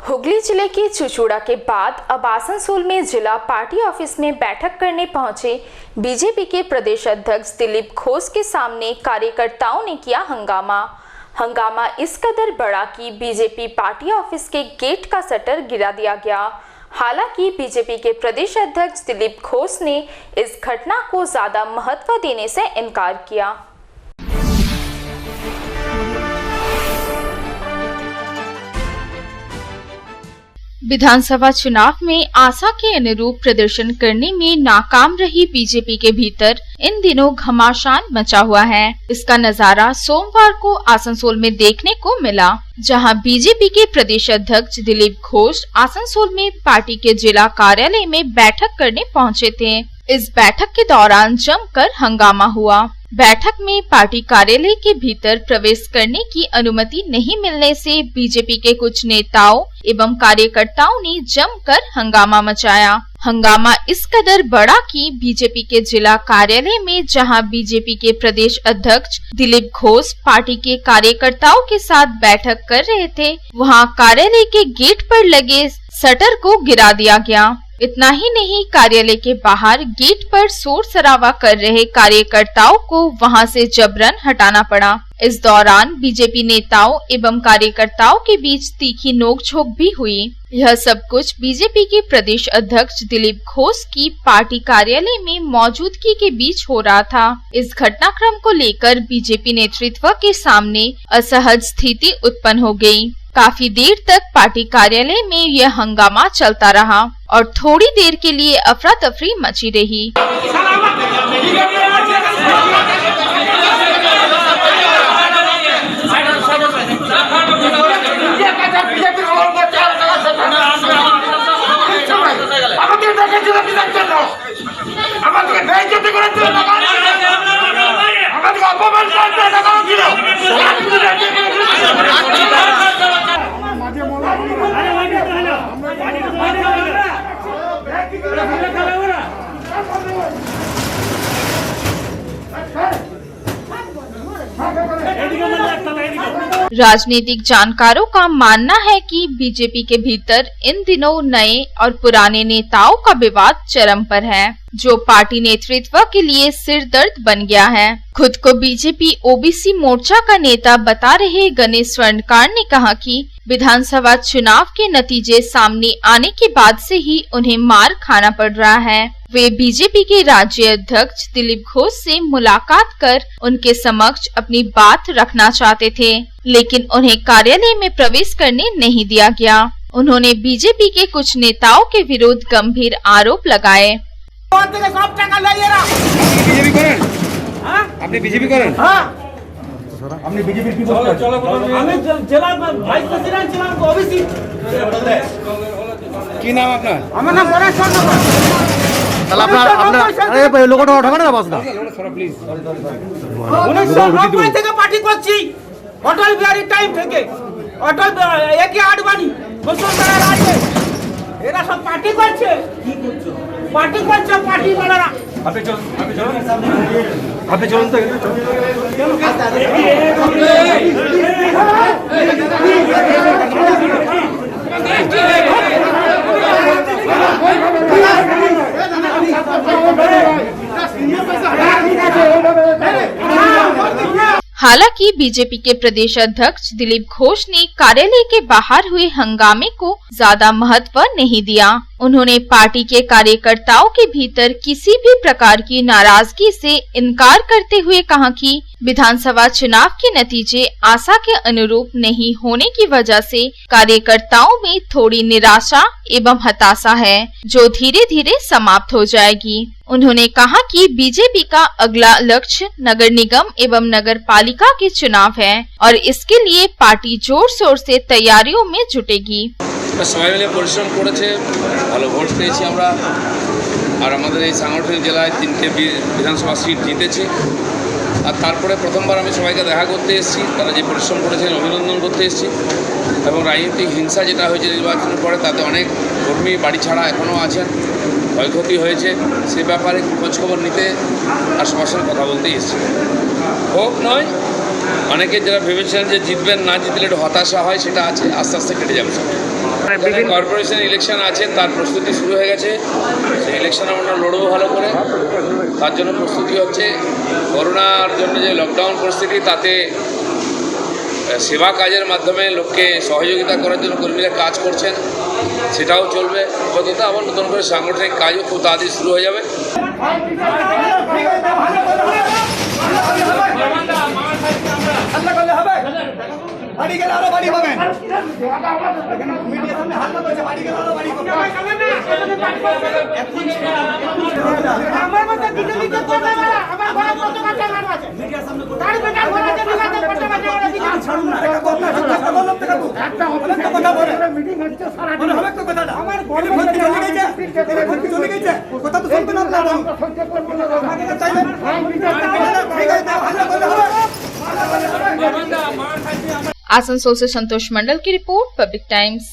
हुगली जिले के चुचूड़ा के बाद अब आसनसोल में जिला पार्टी ऑफिस में बैठक करने पहुंचे बीजेपी के प्रदेश अध्यक्ष दिलीप घोष के सामने कार्यकर्ताओं ने किया हंगामा इस कदर बढ़ा कि बीजेपी पार्टी ऑफिस के गेट का शटर गिरा दिया गया। हालांकि बीजेपी के प्रदेश अध्यक्ष दिलीप घोष ने इस घटना को ज्यादा महत्व देने से इनकार किया। विधानसभा चुनाव में आशा के अनुरूप प्रदर्शन करने में नाकाम रही बीजेपी के भीतर इन दिनों घमासान मचा हुआ है। इसका नजारा सोमवार को आसनसोल में देखने को मिला, जहां बीजेपी के प्रदेश अध्यक्ष दिलीप घोष आसनसोल में पार्टी के जिला कार्यालय में बैठक करने पहुंचे थे। इस बैठक के दौरान जमकर हंगामा हुआ। बैठक में पार्टी कार्यालय के भीतर प्रवेश करने की अनुमति नहीं मिलने से बीजेपी के कुछ नेताओं एवं कार्यकर्ताओं ने जमकर हंगामा मचाया। हंगामा इस कदर बढ़ा कि बीजेपी के जिला कार्यालय में जहां बीजेपी के प्रदेश अध्यक्ष दिलीप घोष पार्टी के कार्यकर्ताओं के साथ बैठक कर रहे थे, वहां कार्यालय के गेट पर लगे शटर को गिरा दिया गया। इतना ही नहीं, कार्यालय के बाहर गेट पर शोर शराबा कर रहे कार्यकर्ताओं को वहां से जबरन हटाना पड़ा। इस दौरान बीजेपी नेताओं एवं कार्यकर्ताओं के बीच तीखी नोकझोंक भी हुई। यह सब कुछ बीजेपी के प्रदेश अध्यक्ष दिलीप घोष की पार्टी कार्यालय में मौजूदगी के बीच हो रहा था। इस घटनाक्रम को लेकर बीजेपी नेतृत्व के सामने असहज स्थिति उत्पन्न हो गई। काफी देर तक पार्टी कार्यालय में यह हंगामा चलता रहा और थोड़ी देर के लिए अफरा तफरी मची रही। राजनीतिक जानकारों का मानना है कि बीजेपी के भीतर इन दिनों नए और पुराने नेताओं का विवाद चरम पर है, जो पार्टी नेतृत्व के लिए सिर दर्द बन गया है। खुद को बीजेपी ओबीसी मोर्चा का नेता बता रहे गणेश स्वर्णकार ने कहा कि विधानसभा चुनाव के नतीजे सामने आने के बाद से ही उन्हें मार खाना पड़ रहा है। वे बीजेपी के राज्य अध्यक्ष दिलीप घोष से मुलाकात कर उनके समक्ष अपनी बात रखना चाहते थे, लेकिन उन्हें कार्यालय में प्रवेश करने नहीं दिया गया। उन्होंने बीजेपी के कुछ नेताओं के विरुद्ध गंभीर आरोप लगाए। আপনি বিজেপি করেন? হ্যাঁ। আপনি বিজেপির কি করছেন? আমি জেলা ভাইস প্রেসিডেন্ট ছিলাম ওবিসি। কি নাম আপনার? আমার নাম গণেশ স্বর্ণকার। তাহলে আপনার আরে লোগোটা ওঠাবেন না বাসটা? Sorry please. 1990 থেকে পার্টি করছি। অটল বিহারী টাইম থেকে। অটল একে আডবাণী বসুন্ধরা রাজে এরা সব পার্টি করছে। কি করছো? পার্টি করছে পার্টি বানারা। আপনি চলুন তো हालांकि बीजेपी के प्रदेश अध्यक्ष दिलीप घोष ने कार्यालय के बाहर हुए हंगामे को ज्यादा महत्व नहीं दिया। उन्होंने पार्टी के कार्यकर्ताओं के भीतर किसी भी प्रकार की नाराजगी से इनकार करते हुए कहा कि विधानसभा चुनाव के नतीजे आशा के अनुरूप नहीं होने की वजह से कार्यकर्ताओं में थोड़ी निराशा एवं हताशा है, जो धीरे धीरे समाप्त हो जाएगी। उन्होंने कहा कि बीजेपी का अगला लक्ष्य नगर निगम एवं नगर पालिका के चुनाव है और इसके लिए पार्टी जोर शोर से तैयारियों में जुटेगी। সবাই মিলে পরিশ্রম করেছে, ভালো ভোট পেয়েছি আমরা, আর আমাদের এই সাংগঠনিক জেলায় 3টে বিধানসভা সিট জিতেছি। আর তারপরে প্রথমবার আমি সবাইকে দেখা করতে এসেছি, তারা যে পরিশ্রম করেছেন অভিনন্দন করতে এসেছি। এবং রাজনৈতিক হিংসা যেটা হয়েছে নির্বাচনের পরে, তাতে অনেক কর্মী বাড়ি ছাড়া এখনও আছেন, ক্ষয়ক্ষতি হয়েছে, সে ব্যাপারে খোঁজখবর নিতে আর সবার সঙ্গে কথা বলতে এসেছি। হোক নয়, অনেকে যারা ভেবেছিলেন যে জিতবেন, না জিতলে একটু হতাশা হয়, সেটা আছে, আস্তে আস্তে কেটে যাবে সব। কর্পোরেশন ইলেকশন আছে, তার প্রস্তুতি শুরু হয়ে গেছে। সেই ইলেকশনে আমরা লড়বো ভালো করে, তার জন্য প্রস্তুতি হচ্ছে। করোনার জন্য যে লকডাউন পরিস্থিতি, তাতে সেবা কাজের মাধ্যমে লোককে সহযোগিতা করার জন্য কর্মীরা কাজ করছেন, সেটাও চলবে। যতটা আবার নতুন করে সাংগঠনিক কাজও খুব তাড়াতাড়ি শুরু হয়ে যাবে। বাড়ি গেলে আরো বাড়ি পাবেন। মিডিয়ার সামনে হাল্লা করছে, বাড়ি গেলে আরো বাড়ি পাবেন। আমার মধ্যে বিজেপি কে করবে না, আমার বড় কত কাটা মারা আছে মিডিয়ার সামনে তার বেটা ঘোরাতে দিলাতে কত কাটা মারা দিলা ছাড়ুন না, এটা কথা কথা বললাম তো কাকু। একটা একটা কথা বলে মিটিং হচ্ছে সারা মানে হবে তো কথাটা। আমার বলে ভর্তি চলে গেছে, এটা ভর্তি চলে গেছে, কথা তো শুনতে না আপনারা। সহ্য করব না আমাকে চাইবেন ঠিক আছে, হাল্লা করলে হবে। आसनसोल से संतोष मंडल की रिपोर्ट, पब्लिक टाइम्स।